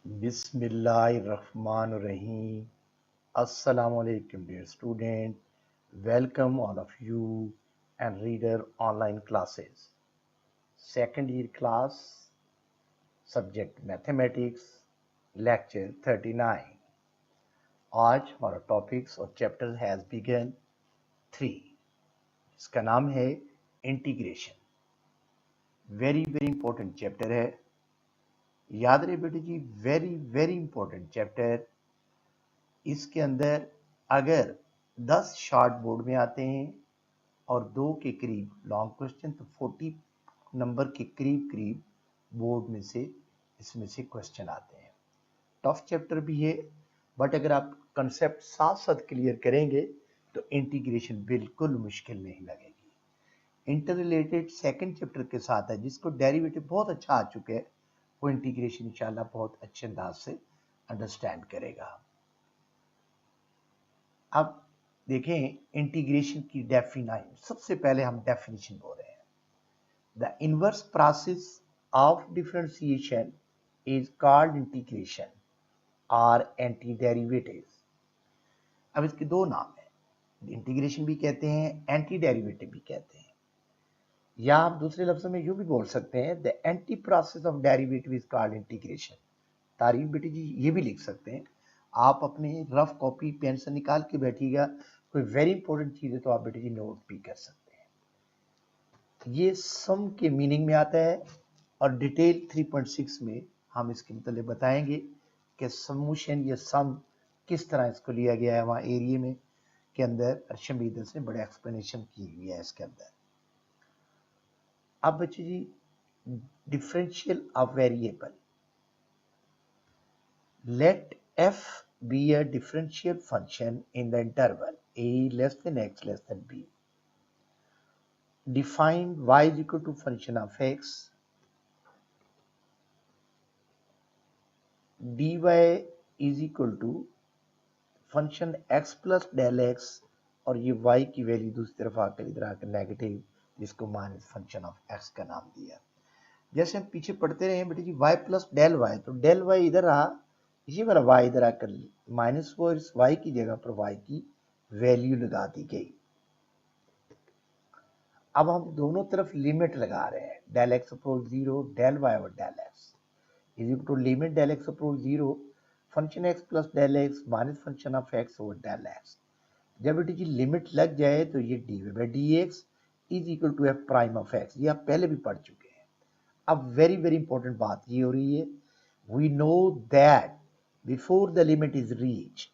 Bismillahirrahmanirrahim. Assalamu alaikum, dear student. Welcome all of you and reader online classes. Second year class, subject mathematics, lecture 39. आज हमारा topics और chapter has begin 3. इसका नाम है integration. Very very important chapter है. याद रहे बेटे जी, वेरी वेरी इंपॉर्टेंट चैप्टर. इसके अंदर अगर 10 शॉर्ट बोर्ड में आते हैं और 2 के करीब लॉन्ग क्वेश्चन, तो 40 नंबर के करीब करीब बोर्ड में से इसमें से क्वेश्चन आते हैं. टफ चैप्टर भी है, बट अगर आप कंसेप्ट साथ साथ क्लियर करेंगे तो इंटीग्रेशन बिल्कुल मुश्किल नहीं लगेगी. इंटर रिलेटेड सेकंड चैप्टर के साथ है, जिसको डेरिवेटिव बहुत अच्छा आ चुके हैं, वो इंटीग्रेशन इंशाल्लाह बहुत अच्छे अंदाज से अंडरस्टैंड करेगा. अब देखें इंटीग्रेशन की डेफिनेशन. सबसे पहले हम डेफिनेशन बोल रहे हैं. The inverse process of differentiation is called integration और एंटी डेरिवेटिव. अब इसके दो नाम हैं, इंटीग्रेशन भी कहते हैं, एंटी डेरिवेटिव भी कहते हैं. या आप दूसरे लफ्जों में यूं भी बोल सकते हैं, the anti process of derivative is called integration. तारीफ बेटी जी ये भी लिख सकते हैं. आप अपने रफ कॉपी पेन से निकाल के बैठिएगा, कोई वेरी इंपॉर्टेंट चीज है तो आप बेटे जी नोट भी कर सकते हैं. ये सम के मीनिंग में आता है और डिटेल 3.6 में हम इसके मतलब बताएंगे कि समुशन या सम किस तरह इसको लिया गया है. वहाँ एरिया में के अंदर अर्शमीद ने बड़े एक्सप्लेनेशन की हुई है इसके अंदर. अब बच्चे जी differential of variable. Let f be a differential function in the interval a less than x less than b. Define y is equal to function of x, dy is equal to function x plus del x, और ये y की value दूसरी तरफ आकर इधर आकर negative, जिसको minus function of x का नाम दिया. जैसे हम पीछे पढ़ते रहे बेटे जी y प्लस डेल y, तो डेल y इधर रहा, इसी वाला y इधर आकर माइनस वो इस y की जगह पर y की वैल्यू लगा दी गई. अब हम दोनों तरफ लिमिट लगा रहे हैं. Del x approach 0 del y और del x is equal to limit del x approach 0 function x plus del x minus function of x over del x. जब बेटी जी लिमिट लग जाए तो ये dy by D x is equal to f prime of x. ये आप पहले भी पढ़ चुके हैं. अब वेरी वेरी इंपॉर्टेंट बात ये हो रही है, we know that before the limit is reach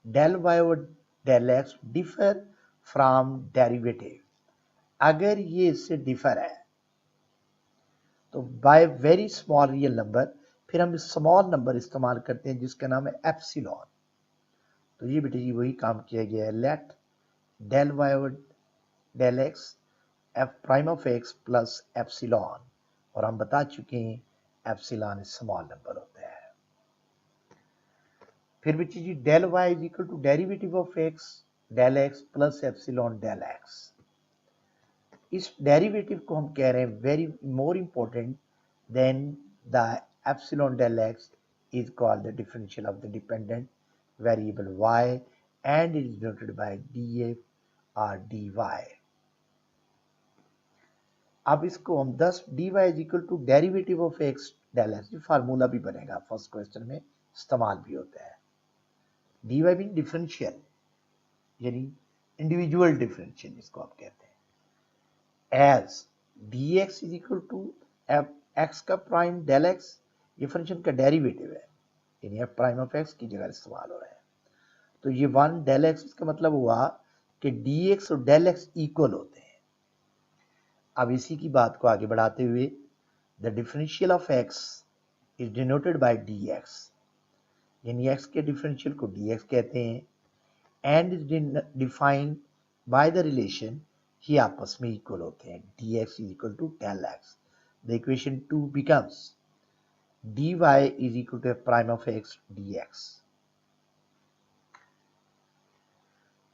del y और del x differ from derivative. अगर ये इससे डिफर है तो by very small real number, फिर हम स्मॉल नंबर इस्तेमाल करते हैं जिसका नाम है एप्सिलॉन. तो ये बेटे जी वही काम किया गया है. Let del y over del x f prime of x plus epsilon, और हम बता चुके हैं एप्सिलॉन स्मॉल नंबर होता है. फिर बेटे जी del y is equal to derivative of x del x plus epsilon del x. इस डेरिवेटिव को हम कह रहे हैं very more important then the epsilon del x is called the differential of the dependent variable y and it is denoted by df or dy. अब इसको हम 10 dy is equal to derivative of x del x, ये formula भी बनेगा, first question में इस्तेमाल भी होता है. dy मीन डिफरेंशियल, यानी इंडिविजुअल डिफरेंशियल जिसको आप कहते हैं. as dx is equal to x का प्राइम डेल x, ये फंक्शन का डेरिवेटिव है, यानी f प्राइम ऑफ x की जगह इस्तेमाल हो रहा है. तो ये 1 डेल x, इसका मतलब हुआ कि dx और डेल x इक्वल होते हैं. अब इसी की बात को आगे बढ़ाते हुए the differential of x is denoted by dx, यानी x के डिफरेंशियल को dx कहते हैं, and is defined by the relation, ये आपस में इक्वल होते हैं. dx is equal to del x. The equation 2 becomes dy is equal to f prime of x dx.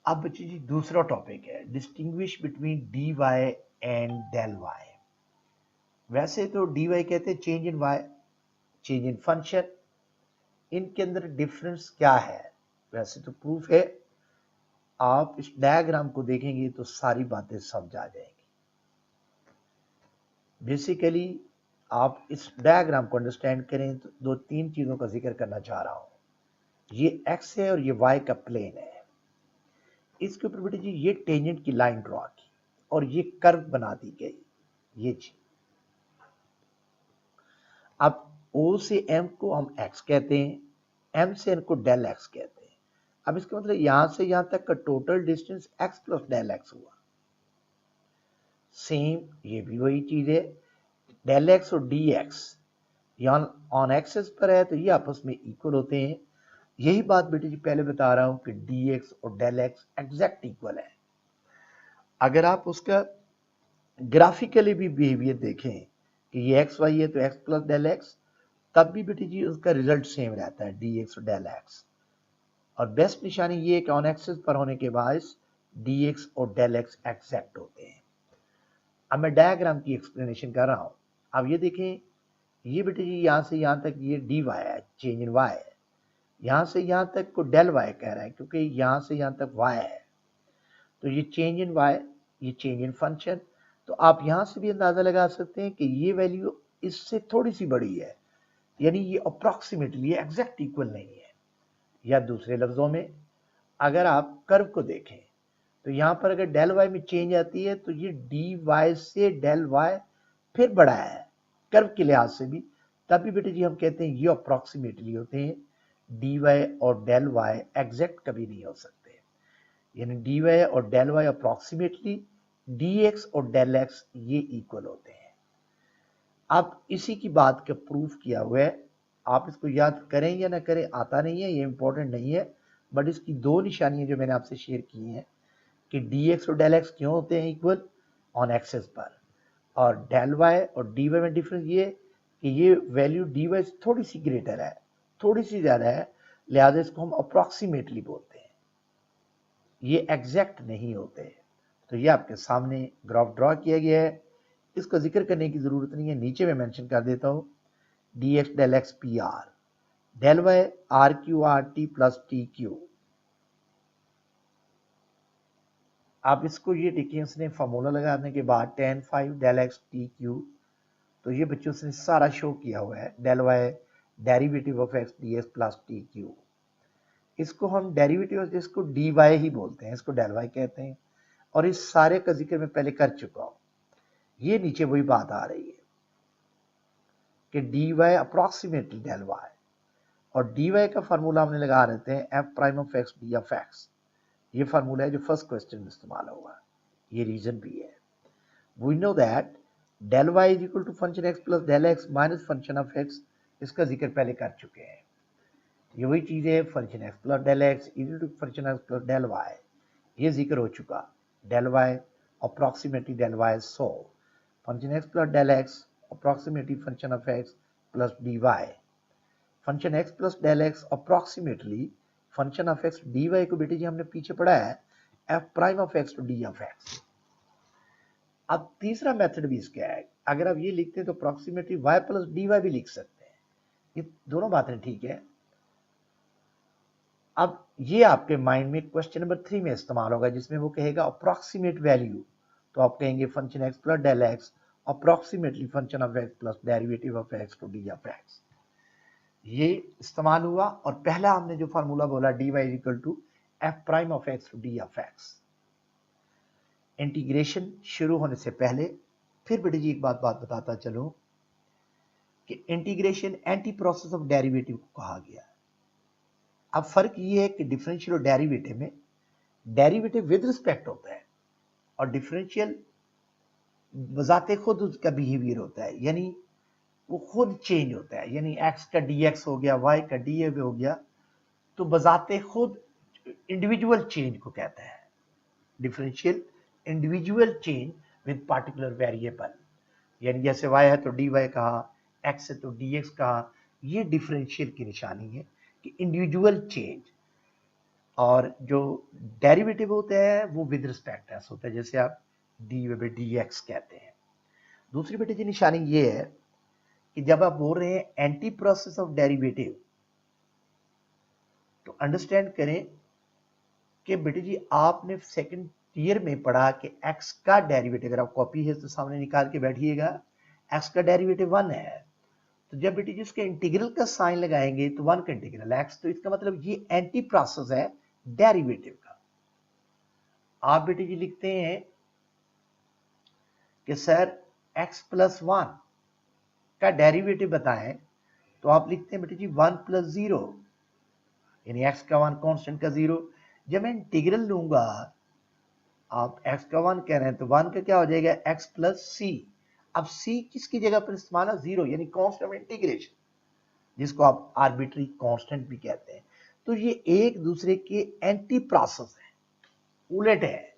अब बच्चे जी दूसरा टॉपिक है distinguish between dy and del y. वैसे तो dy कहते हैं change in y, change in function, इनके अंदर डिफरेंस क्या है? वैसे तो प्रूफ है, आप इस डायग्राम को देखेंगे तो सारी बातें समझ आ जाएंगी। बेसिकली आप इस डायग्राम को अंडरस्टैंड करें तो दो तीन चीजों का जिक्र करना चाह रहा हूं। ये एक्स है और ये वाई का प्लेन है। इसके ऊपर बेटे जी ये टेंजेंट की लाइन ड्रॉ की और ये कर्व बना दी गई, ये जी। अब O से M को हम x कहते हैं, M से N को डेल x कहते हैं। अब इसका मतलब यहां से यहां तक का total distance x plus del x हुआ। सेम ये भी वही चीज है, डेल x और dx यहां ऑन एक्सिस पर है तो ये आपस में इक्वल होते हैं। यही बात बेटे जी पहले बता रहा हूं कि dx और डेल x एग्जैक्ट इक्वल है। अगर आप उसका ग्राफिकली भी बिहेवियर देखें कि ये एक्स वाई है तो एक्स प्लस डेल एक्स, तब भी बेटी जी उसका रिजल्ट सेम रहता है, डी एक्स और डेल एक्स। और बेस्ट निशानी ये है कि ऑन एक्सिस पर होने के बाद डी एक्स और डेल एक्स एग्जैक्ट होते हैं। अब मैं डायग्राम की एक्सप्लेनेशन कर रहा हूं। अब ये देखें, ये बेटे जी यहां से यहां तक ये डी वाई है, चेंज इन वाई है। यहां से यहां तक को डेल वाई कह रहा है क्योंकि यहां से यहां तक वाई है, तो ये चेंज इन वाई, ये चेंज इन फंक्शन। तो आप यहां से भी अंदाजा लगा सकते हैं कि ये वैल्यू इससे थोड़ी सी बड़ी है, यानी ये अप्रॉक्सीमेटली एग्जैक्ट इक्वल नहीं है। या दूसरे लफ्जों में अगर आप कर्व को देखें तो यहां पर अगर डेल वाई में चेंज आती है तो ये डी वाई से डेल वाई फिर बड़ा है कर्व के लिहाज से भी, तभी बेटे जी हम कहते हैं ये अप्रॉक्सीमेटली होते हैं। डी वाई और डेल वाई एग्जैक्ट कभी नहीं हो सकते, यानी डी वाई और del y approximately d x और डेल एक्स ये इक्वल होते हैं। अब इसी की बात का प्रूफ किया हुआ है, आप इसको याद करें या ना करें आता नहीं है, ये इंपॉर्टेंट नहीं है, बट इसकी दो निशानियां जो मैंने आपसे शेयर की हैं कि डी एक्स और डेल एक्स क्यों होते हैं इक्वल ऑन एक्सेस पर, और डेल वाई और डी वाई में डिफरेंस ये कि ये वैल्यू डी वाई से थोड़ी सी ग्रेटर है, थोड़ी सी ज्यादा है, लिहाजा इसको हम अप्रॉक्सीमेटली बोलते हैं, ये एग्जैक्ट नहीं होते। तो ये आपके सामने ग्राफ ड्रॉ किया गया है, इसका जिक्र करने की जरूरत नहीं है, नीचे में मेंशन कर देता हूं, d x del x p r, del y r q r t plus t q. आप इसको ये देखिए, उसने फॉर्मूला लगाने के बाद tan 5 del x t q, तो ये बच्चों से सारा शो किया हुआ है, del y derivative of x d x plus t q. इसको हम डेरिवेटिव इसको डी वाई ही बोलते हैं, इसको डेल वाई कहते हैं, और इस सारे का जिक्र मैं पहले कर चुका हूं। ये नीचे वही बात आ रही है कि d y approximately del y, और डी वाई का फार्मूला हमने लगा रहते हैं f prime of x d of x. ये फार्मूला है जो फर्स्ट क्वेश्चन में इस्तेमाल होगा, ये रीजन भी है। We know that del y is equal to function x plus del x minus function of x, इसका जिक्र पहले कर चुके हैं। ये वही चीज है, function x plus del x equal to function x plus del y, ये जिक्र हो चुका। Del y approximately del y, so function x plus del x approximately function of x plus d y, function x plus del x approximately function of x d y को बेटे जी हमने पीछे पढ़ा है f prime of x to d of x. अब तीसरा method भी इसका है, अगर आप ये लिखते हैं तो approximately y plus d y भी लिख सकते हैं, ये दोनों बातें ठीक है। अब ये आपके माइंड में क्वेश्चन नंबर 3 में इस्तेमाल होगा, जिसमें वो कहेगा अप्रॉक्सीमेट वैल्यू, तो आप कहेंगे function x plus del x approximately function of x plus derivative of x to d of x. ये इस्तेमाल हुआ, और पहला हमने जो फार्मूला बोला d y is equal to f prime of x to d of x. Integration शुरू होने से पहले फिर बेटे जी एक बात बताता चलूं कि integration anti process of derivative को कहा गया। अब फर्क ये है कि डिफरेंशियल और डेरिवेटिव में डेरिवेटिव विद रिस्पेक्ट होता है और डिफरेंशियल बजाते खुद उसका बिहेवियर होता है, यानी वो खुद चेंज होता है, यानी x का dx हो गया, y का dy हो गया, तो बजाते खुद इंडिविजुअल चेंज को कहता है differential, individual change with particular variable, यानी जैसे y है तो dy कहा, x है तो dx कहा, ये डिफरेंशियल की निशानी है कि इंडिविजुअल चेंज। और जो डेरिवेटिव होता है वो विद रिस्पेक्ट एस होता है, जैसे आप dy बाई dx कहते हैं। दूसरी बेटे की निशानी ये है कि जब आप बोल रहे हैं एंटी प्रोसेस ऑफ डेरिवेटिव, तो अंडरस्टैंड करें कि बेटे जी आपने सेकंड ईयर में पढ़ा कि x का डेरिवेटिव, अगर आप कॉपी है तो सामने निकाल के बैठिएगा, x का डेरिवेटिव 1 है। तो जब बेटे जी उसके इंटीग्रल का साइन लगाएंगे तो 1 का इंटीग्रल x, तो इसका मतलब ये एंटी प्रोसेस है डेरिवेटिव का। आप बेटे जी लिखते हैं कि सर x प्लस 1 का डेरिवेटिव बताएं, तो आप लिखते हैं बेटे जी 1 प्लस 0, यानी x का 1 कांस्टेंट का 0। जब मैं इंटीग्रल लूंगा, आप x का 1 कह रहे हैं तो 1 का क्या हो जाएगा x प्लस c। अब c किसकी जगह पर इस्तेमाल है, 0, यानी कांस्टेंट इंटीग्रेशन, जिसको आप आर्बिट्री कांस्टेंट भी कहते हैं। तो ये एक दूसरे के एंटी प्रोसेस है, उलट है।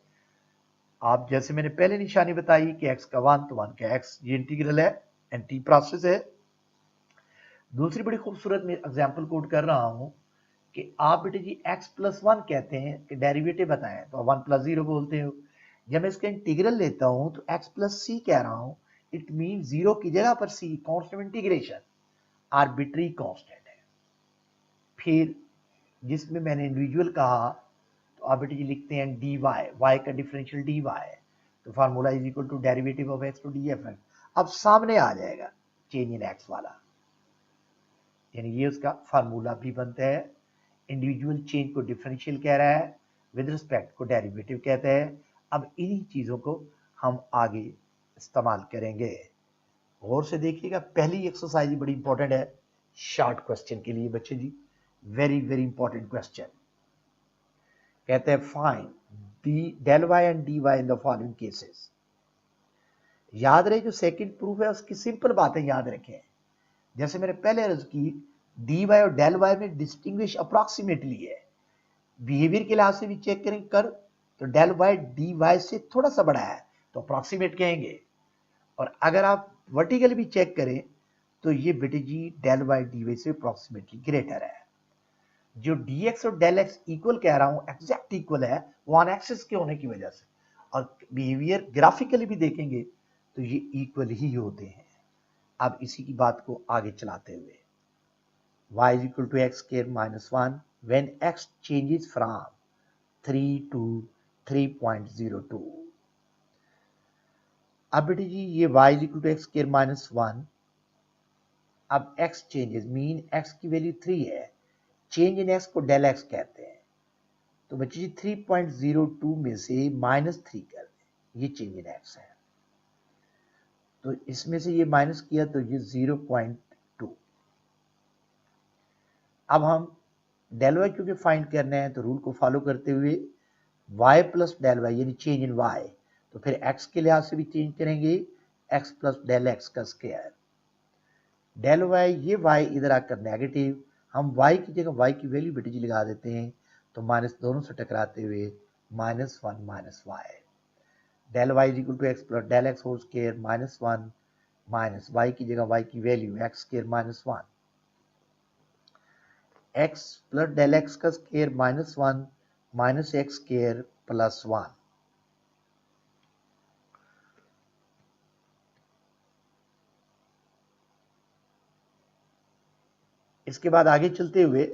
आप जैसे मैंने पहले निशानी बताई कि x का 1 तो 1 का x, ये इंटीग्रल है, एंटी प्रोसेस है। दूसरी बड़ी खूबसूरत मैं एग्जांपल कोट कर रहा हूं कि आप बेटे जी x प्लस 1 कहते हैं कि डेरिवेटिव बताएं, तो 1 प्लस 0 बोलते हो। जब मैं इसका इंटीग्रल लेता हूं तो x प्लस c कह रहा हूं, इट मीन 0 की जगह पर c, constant integration, arbitrary constant है। फिर जिसमें मैंने इंडिविजुअल कहा, तो आप बेटे जी लिखते हैं dy, y का डिफरेंशियल dy, तो formula is equal to derivative of x to df। अब सामने आ जाएगा चेंज इन x वाला, यानी ये उसका फार्मूला भी बनता है। इंडिविजुअल चेंज को डिफरेंशियल कह रहा है, विद रिस्पेक्ट को डेरिवेटिव कहते हैं। अब इन्हीं चीजों को हम आगे इस्तेमाल करेंगे। गौर से देखिएगा, पहली एक्सरसाइज बड़ी इंपॉर्टेंट है शॉर्ट क्वेश्चन के लिए बच्चे जी, वेरी वेरी इंपॉर्टेंट क्वेश्चन। कहते हैं find the del y and d y in the following cases. याद रहे जो सेकंड प्रूफ है उसकी सिंपल बातें याद रखें। जैसे मैंने पहले अर्ज की, डी वाई और डेल वाई में डिस्टिंग्विश अप्रॉक्सीमेटली है, बिहेवियर के लिहाज से भी चेक करें कर, तो डेल वाई डी वाई से थोड़ा सा बड़ा है तो अप्रॉक्सीमेट कहेंगे। और अगर आप वर्टिकली भी चेक करें तो ये बेटे जी डेल वाई डी वाई से अप्रॉक्सीमेटली ग्रेटर है। जो डी एक्स और डेल एक्स इक्वल कह रहा हूं, एग्जैक्ट इक्वल है, वो ऑन एक्सिस के होने की वजह से, और बिहेवियर ग्राफिकली भी देखेंगे तो ये इक्वल ही होते हैं। अब इसी की बात को आगे चलाते हुए, y is equal to x square minus 1 when x changes from 3 to 3.02। अब बेटे जी ये y is equal to x square minus 1, अब x चेंजेस मीन x की वैल्यू 3 है, चेंज इन x को डेल x कहते हैं। तो बच्चे जी 3.02 में से माइनस 3 कर दें, ये चेंज इन x है। तो इसमें से ये माइनस किया तो ये 0.2। अब हम डेल वाई क्योंकि फाइंड करना है तो रूल को फॉलो करते हुए y प्लस डेल वाई यानी चेंज इन y, तो फिर x के लिहाज से भी चेंज करेंगे, x प्लस डेल x का स्क्वायर। डेल वाई, ये y इधर आकर नेगेटिव, हम y की जगह y की वैल्यू बेटे जी लगा देते हैं, तो माइनस दोनों से टकराते हुए -1 minus y. Del y is equal to x plus del x whole square minus 1 minus y की जगह y की value x square minus 1, x plus del x का square minus 1 minus x square plus 1। इसके बाद आगे चलते हुए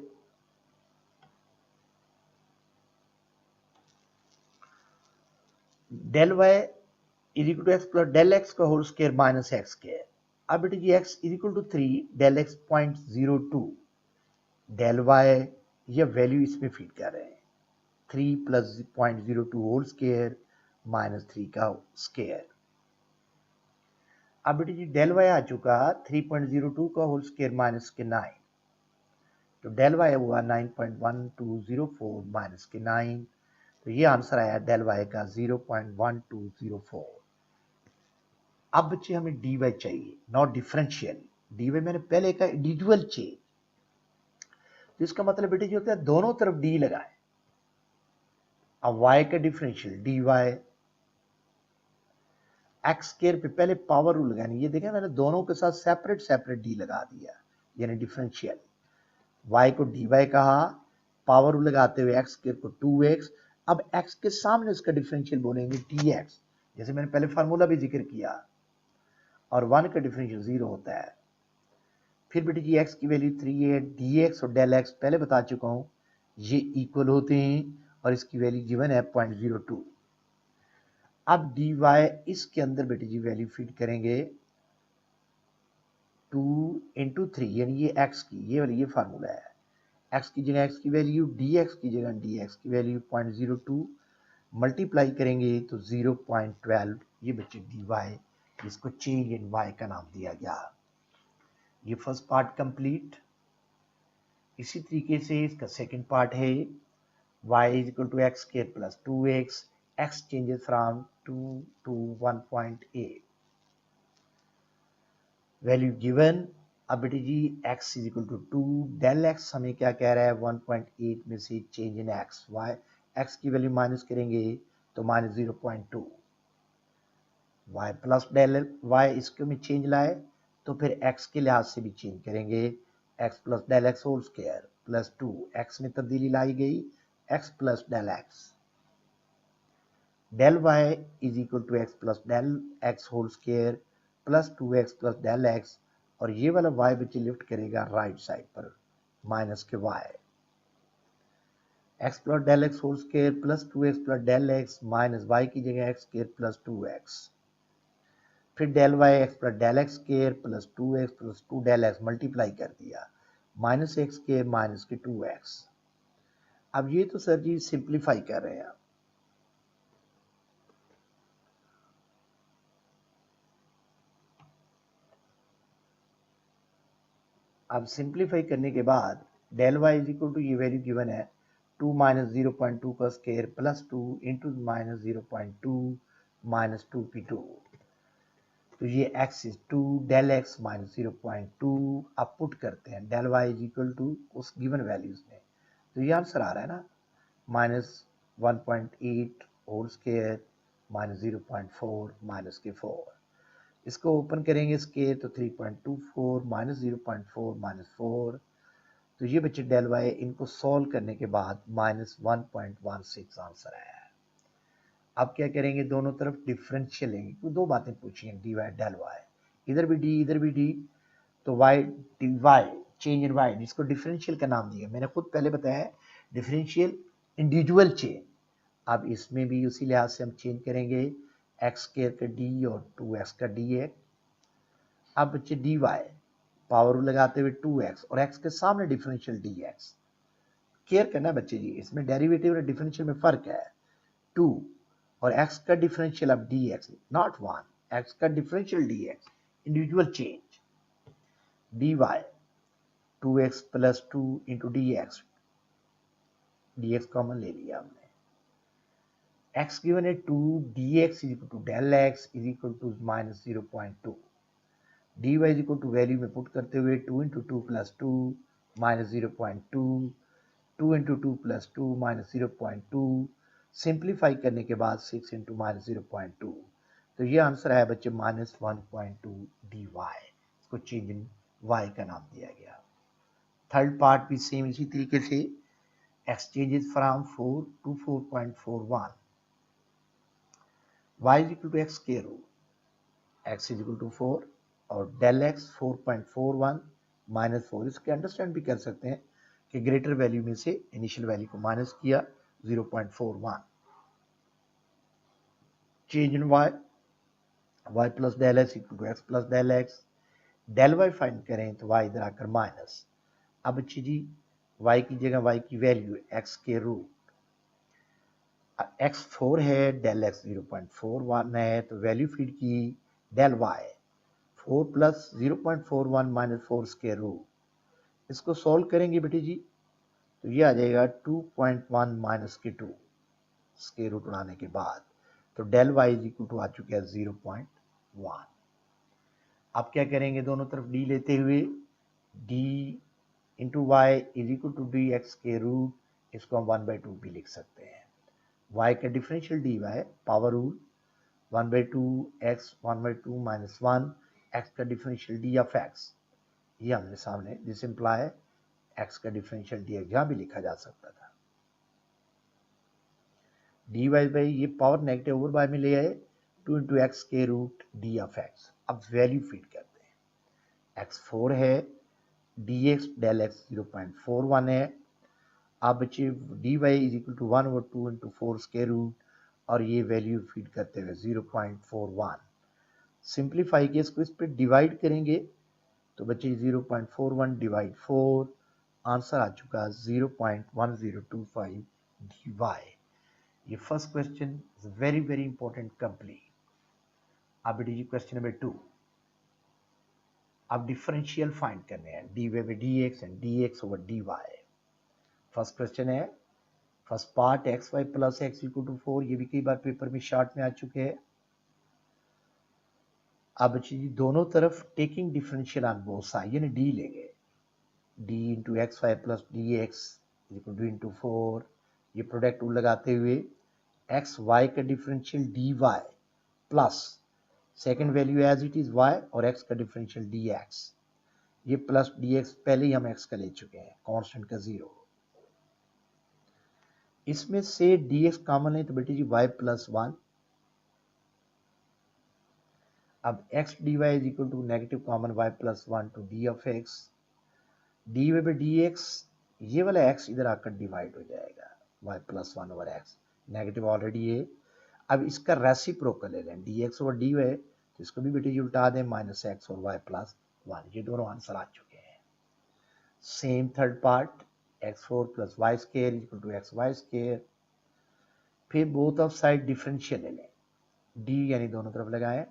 del y is equal to x plus del x का whole square minus x square. अब बेटे जी x is equal to 3 del x 0.02, del y ये वैल्यू इसमें फीड कर रहे हैं, 3 प्लस 0.02 होल स्क्वायर माइनस 3 का स्क्वायर। अब बेटे जी डेल वाई आ चुका 3.02 का होल स्क्वायर माइनस के 9, तो डेल वाई हुआ 9.1204 माइनस के 9, तो ये आंसर आया डेल वाई का 0.1204। अब बच्चे हमें डी वाई चाहिए, नॉट डिफरेंशियल। डी वाई मैंने पहले कहा इंडिविजुअल चेंज, तो इसका मतलब बेटे जी होता है दोनों तरफ डी लगाए। अब वाई का differential d y, x square पे पहले पावर रूल लगानी, ये देखें मैंने दोनों के साथ सेपरेट सेपरेट डी लगा दिया, यानी डिफरेंशियल। y को dy कहा, पावर रूल लगाते हुए x स्क्वायर को 2x, अब x के सामने उसका डिफरेंशियल बोलेंगे dx, जैसे मैंने पहले फार्मूला भी जिक्र किया, और 1 का डिफरेंशियल 0 होता है। फिर बेटी जी x की वैल्यू 3 है, dx और डेल x पहले बता चुका हूं, ये इक्वल होते हैं और इसकी वैल्यू गिवन है 0.02। अब डी वाई इसके अंदर बेटे जी वैल्यू फीड करेंगे 2 इंटू 3, यानी ये एक्स की ये फार्मूला है। एक्स की जगह एक्स की वैल्यू, डी एक्स की जगह डी एक्स की वैल्यू 0.02 मल्टीप्लाई करेंगे तो 0.12 ये बच्चे डी वाई, जिसको चेंज इन वाई का नाम दिया गया। ये फर्स्ट पार्ट कंप्लीट। इसी तरीके से इसका सेकंड पार्ट है y is equal to x square plus 2x, x changes from 2 to 1.8, value given. अब बेटे जी x is equal to 2, del x हमें क्या कह रहा है 1.8 में से change in x, y x की वैल्यू माइनस करेंगे तो minus 0.2, y plus del y इसके में चेंज लाए तो फिर x के लिहाज से भी चेंज करेंगे, x plus del x whole square plus 2, x में तब्दीली लाई गई x plus del x, del y is equal to x plus del x whole square plus 2x plus del x, और ये वाला y बच्चे लिफ्ट करेगा राइट साइड पर माइनस के y, x plus del x whole square plus 2x plus del x minus y की जगह x square plus 2x, फिर del y x plus del x square plus 2x plus 2 del x multiply कर दिया minus x square minus के 2x। अब ये तो sir जी simplify कर रहे हैं। अब सिंप्लीफाई करने के बाद del y is equal to ये वैल्यू गिवन है 2 माइनस 0.2 का square plus 2 into minus 0.2 minus 2p2, तो ये x is 2 del x minus 0.2, अब पुट करते हैं del y is equal to उस गिवन वैल्यूज में, तो ये आंसर आ रहा है ना minus 1.8 whole square minus 0.4 minus के 4, इसको ओपन करेंगे स्केयर तो 3.24 माइनस 0.4 माइनस 4, तो ये बच्चे डेल वाई इनको सॉल्व करने के बाद माइनस 1.16 आंसर आया है। अब क्या करेंगे, दोनों तरफ डिफरेंशियल लेंगे, तो दो बातें पूछी हैं डी वाई डेल वाई, इधर भी डी इधर भी डी, तो y d y change in y, जिसको डिफरेंशियल का नाम दिया, मैंने खुद पहले बताया डिफरेंशियल इंडिविजुअल चेंज। अब इसमें भी उसी लिहाज से हम चेंज करेंगे एक्स स्क्वायर का डी और 2x का डी है। अब बच्चे डी वाई पावर लगाते हुए 2x और x के सामने डिफरेंशियल dx, केयर करना बच्चे जी, इसमें डेरिवेटिव और डिफरेंशियल में फर्क है, 2 और x का डिफरेंशियल अब dx नॉट 1, x का differential dx individual change, dy 2x plus 2 into dx, dx common ले लिया हमने, x गिवन है 2, dx is equal to del x is equal to minus 0.2, dy is equal to value में put करते हुए 2 into 2 plus 2 minus 0.2, 2 into 2 plus 2 minus 0.2, simplify करने के बाद 6 इंटू माइनस 0.2, तो ये आंसर है बच्चे माइनस 1.2 dy, इसको चेंज इन y का नाम दिया गया। थर्ड पार्ट भी सेम इसी तरीके से, x changes from 4 to 4.41, y is equal to x square root, x is equal to 4 और डेल x 4.41 माइनस 4, इसके अंडरस्टैंड भी कर सकते हैं कि ग्रेटर वैल्यू में से इनिशियल वैल्यू को माइनस किया 0.41, change in y plus del x equal to x plus del x, del y find करें तो y इधर आकर माइनस, अब अच्छी जी y की जगह y की वैल्यू x के रूट, x 4 है डेल x 0.41 है, तो वैल्यू फीड की del y 4 plus 0.41 minus 4 square root, इसको सॉल्व करेंगे बेटे जी तो ये आ जाएगा 2.1 माइनस के 2 स्क्वायर रूट उड़ाने के बाद, तो del y is equal to आ चुका है 0.1। अब क्या करेंगे, दोनों तरफ d लेते हुए d into y is equal to d x के रूट, इसको हम 1/2 भी लिख सकते हैं, y का differential dy power rule 1/2 x 1/2 minus 1, x का डिफरेंशियल d ऑफ x, ये हमने सामने दिस इम्प्लाई x का डिफरेंशियल dx यहां भी लिखा जा सकता था, dy बाई ये पावर नेगेटिव ओवर बाय में ले आए 2 इंटू एक्स के रूट d ऑफ x। अब वैल्यू फीड करते हैं, x 4 है dx डेल x 0.41 है, आप बच्चे d y is equal to 1/2 into 4 square root और ये वैल्यू फीड करते हुए 0.41। सिंप्लीफाई के इसको इस पर डिवाइड करेंगे तो बच्चे 0.41 डिवाइड 4, आंसर आ चुका 0.1025 डी वाई। ये first question is very very important complete. अब बेटी जी क्वेश्चन नंबर 2। अब डिफरेंशियल फाइंड करने हैं D Y by D X and D x over D Y. First question है, first part X Y plus X equal to 4, ये भी कई बार paper में शॉर्ट में आ चुके हैं। अब बच्चे जी दोनों तरफ taking differential on both side यानी डी लेंगे, d into x Y plus d x equal to into 4, ये प्रोडक्ट रूल लगाते हुए एक्स वाई का differential d y plus second value as it is y और एक्स का differential d x, ये plus d x पहले ही हम एक्स का ले चुके हैं कांस्टेंट का 0। इसमें से डी एक्स कॉमन है तो बेटी जी वाई प्लस 1। अब x d y is equal to negative common y plus 1 to d of x, d Y by D x, ये वाला एक्स इधर आकर डिवाइड हो जाएगा y plus 1 over x, negative already है। अब इसका रेसिप्रोकल ले लें d x over D y, तो इसको भी बेटी जी उल्टा दें माइनस एक्स और वाई प्लस 1, ये दोनों आंसर आ चुके हैं। Same third part x4 plus y square equal to x y square, फिर बोथ ऑफ साइड डिफरेंशियल ले लें, डी यानी दोनों तरफ लगाएं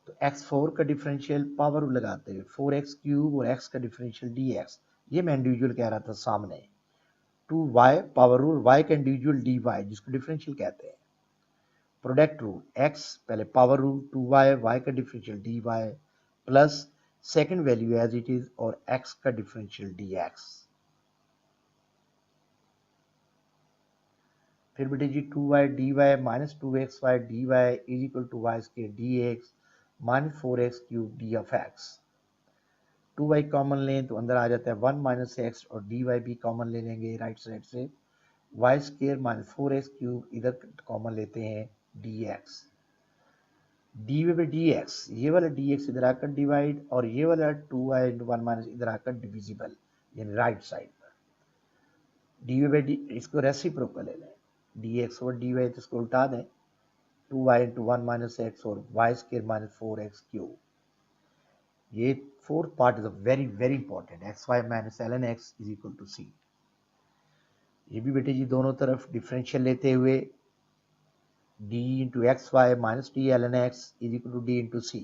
तो x4 का डिफरेंशियल पावर लगाते हुए 4x क्यूब और x का डिफरेंशियल dx, ये मैं इंडिविजुअल कह रहा था सामने, 2y पावर रूल y का इंडिविजुअल dy जिसको डिफरेंशियल कहते हैं, प्रोडक्ट रूल x पहले पावर रूल 2y y का differential dy plus second value as it is और x का डिफरेंशियल dx। फिर बेटे जी 2y dy minus 2xy dy is equal to y square dx minus 4x cube d of x, 2y common लें तो अंदर आ जाता है 1 माइनस एक्स और dy भी कॉमन ले लेंगे राइट साइड से, y square minus 4x cube इधर कॉमन लेते हैं dx, dy बाई dx, ये वाला dx इधर आकर डिवाइड और ये वाला 2y इंटू 1 माइनस इधर आकर डिविजिबल यानी राइट साइड पर, dy बाई डी इसको रेसिप्रोकल ले लें, dx और dy तो इसको उल्टा दें 2y इंटू 1 माइनस एक्स और y square minus 4x cube. ये fourth part is very very important, x y minus l n x is equal to c. ये भी बेटे जी दोनों तरफ डिफरेंशियल लेते हुए d into x y minus d l n x is equal to d into c.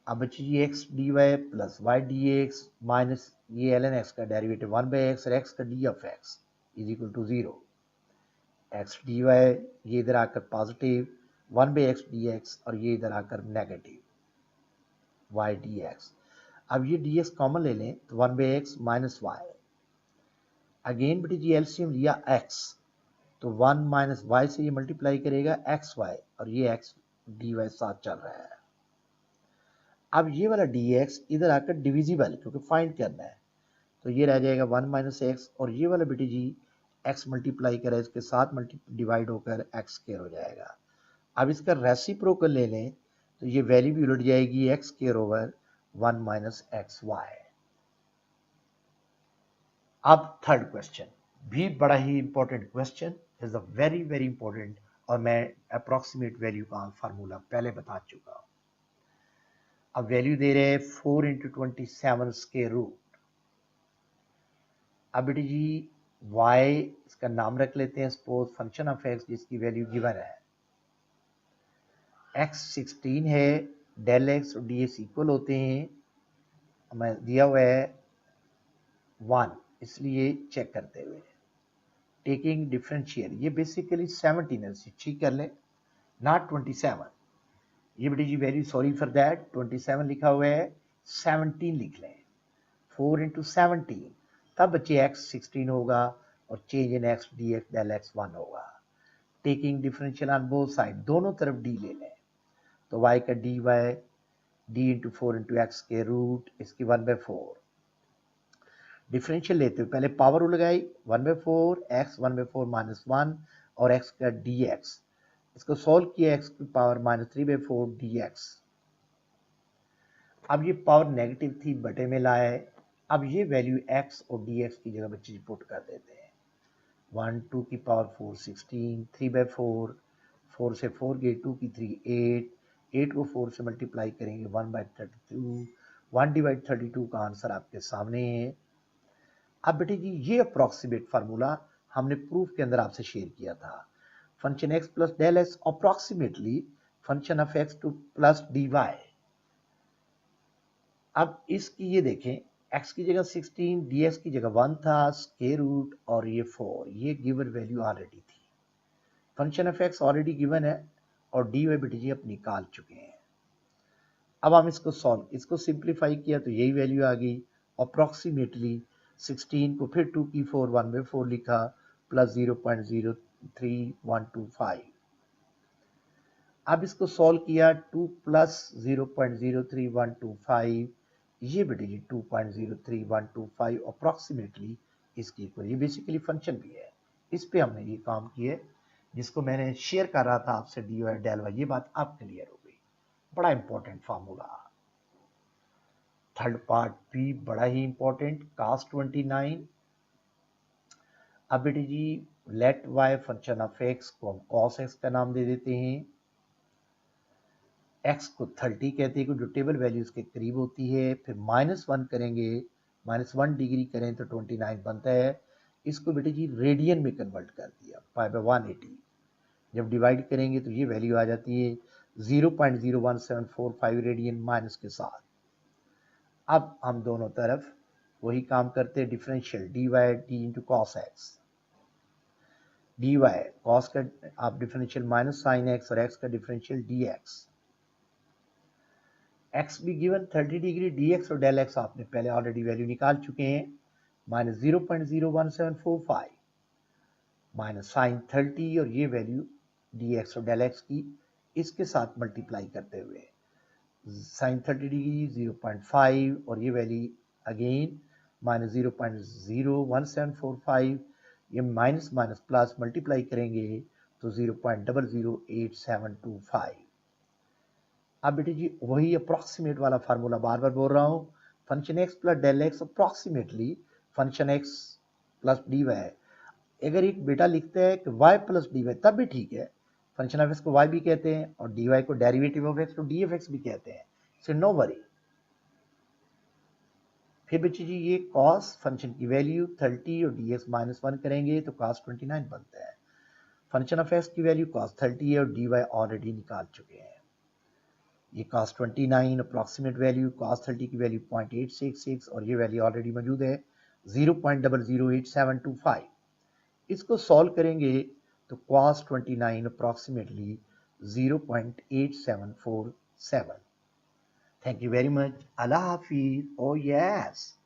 अब बच्चे जी x d y plus y d x minus ये एल एन एक्स का डेरिवेटिव 1 बाई एक्स और एक्स का d of x is equal to 0, x d y ये इधर आकर positive 1 by x d x और ये इधर आकर नेगेटिव वाई डी एक्स। अब ये डी एक्स कॉमन ले लें तो 1 by x minus y, again बेटी जी एलसीएम लिया एक्स तो 1 माइनस वाई से ये मल्टीप्लाई करेगा एक्स वाई और ये एक्स डी वाई साथ चल रहा है। अब ये वाला डी एक्स इधर आकर डिविजिबल क्योंकि फाइंड करना है तो ये रह जाएगा 1 माइनस एक्स और ये वाला बेटी जी x मल्टीप्लाई करें इसके साथ डिवाइड होकर x स्क्वायर हो जाएगा। अब इसका रेसिप्रोकल ले लें तो ये वैल्यू भी उलट जाएगी x square over 1 minus x y. अब थर्ड क्वेश्चन भी बड़ा ही important question is a very very important और मैं अप्रोक्सीमेट वैल्यू का फार्मूला पहले बता चुका हूं। अब वैल्यू दे रहे हैं 4 इंटू 27 स्क्वायर रूट। अब बेटी जी y इसका नाम रख लेते हैं सपोज फंक्शन ऑफ x जिसकी वैल्यू गिवन है, x 16 है, डेल x और dx इक्वल होते हैं, हमें दिया हुआ है 1 इसलिए चेक करते हुए टेकिंग डिफरेंशियल, ये बेसिकली 17 है, ठीक कर लें नॉट 27, ये बेटी जी वैल्यू सॉरी फॉर दैट 27 लिखा हुआ है 17 लिख लें, 4 इंटू 17 तब बच्चे x 16 होगा और change in x dx del x 1 होगा। Taking differential on both side, दोनों तरफ d ले लें तो y का dy d into 4 into x के रूट इसकी 1/4, डिफरेंशियल लेते हुए पहले पावर रूल लगाई 1/4 x 1/4 माइनस 1 और x का dx, इसको सॉल्व किया x की पावर माइनस 3/4 dx। अब ये पावर नेगेटिव थी बटे में लाए अब ये वैल्यू x और dx की जगह बच्चे पुट कर देते हैं। 1 2 की पावर 4 16, 3/4, 4 से 4 गए 2 की 3 8, 8 को 4 से मल्टीप्लाई करेंगे 1/32, 1/32 का आंसर आपके सामने है। अब बेटे जी ये अप्रॉक्सीमेट फार्मूला हमने प्रूफ के अंदर आपसे शेयर किया था। Function x plus del x approximately function of x to plus dy। अब इसकी ये देखें, x की जगह 16, dx की जगह 1 था, स्क्वायर रूट और ये 4, ये गिवन वैल्यू ऑलरेडी थी। Function of x already given है और dy बेटे जी आप निकाल चुके हैं। अब हम इसको सिंप्लीफाई किया तो यही वैल्यू आ गई अप्रॉक्सीमेटली 16 को फिर 2 की 4 1/4 लिखा प्लस 0.03125। अब इसको सॉल्व किया 2 प्लस 0.03125, ये बेटे जी 2.03125 अप्रॉक्सीमेटली इसकी इक्वल। ये बेसिकली फंक्शन भी है, इस पे हमने ये काम किया जिसको मैंने शेयर कर रहा था आपसे डी वाई डेल वाई। ये बात आप क्लियर हो गई, बड़ा इंपॉर्टेंट फार्मूला। थर्ड पार्ट भी बड़ा ही इंपॉर्टेंट, cos 29। अब बेटे जी let y function of x को हम cos x का नाम दे देते हैं। x को 30 कहते हैं, जो टेबल वैल्यूज के करीब होती है। फिर -1 करेंगे, -1 डिग्री करें तो 29 बनता है। इसको बेटे जी रेडियन में कन्वर्ट कर दिया, π/180। जब डिवाइड करेंगे तो ये वैल्यू आ जाती है 0.01745 रेडियन माइनस के साथ। अब हम दोनों तरफ वही काम करते हैं, differential dy d into cos x. dy cos का आप डिफरेंशियल माइनस साइन एक्स और x का डिफरेंशियल dx। x भी गिवन 30 डिग्री, dx और डेल x आपने पहले ऑलरेडी वैल्यू निकाल चुके हैं, -0.01745 माइनस साइन 30 और ये वैल्यू dx और डेल x की इसके साथ मल्टीप्लाई करते हुए साइन 30 डिग्री 0.5 और ये वैल्यू अगेन -0.01745, ये माइनस माइनस प्लस मल्टीप्लाई करेंगे तो 0.00875। अब बेटे जी वही अप्रॉक्सीमेट वाला फार्मूला बार बार बोल रहा हूँ, function x plus del x approximately function x plus d y. अगर एक बेटा लिखता है कि y प्लस डी वाई तब भी ठीक है, फंक्शन ऑफ x को y भी कहते हैं और dy को डेरिवेटिव ऑफ x तो डी एफ एक्स भी कहते हैं, सो नो वरी। फिर बच्चे जी ये cos फंक्शन की वैल्यू 30 और dx -1 करेंगे तो cos 29 बनता है। फंक्शन ऑफ x की वैल्यू cos 30 है और dy ऑलरेडी निकाल चुके हैं। ये cos 29 अप्रॉक्सीमेट वैल्यू, cos 30 की वैल्यू 0.866 और ये वैल्यू ऑलरेडी मौजूद है 0.00875। इसको सॉल्व करेंगे तो cos 29 approximately 0.8747। Thank you very much. Allah Hafiz. O yes.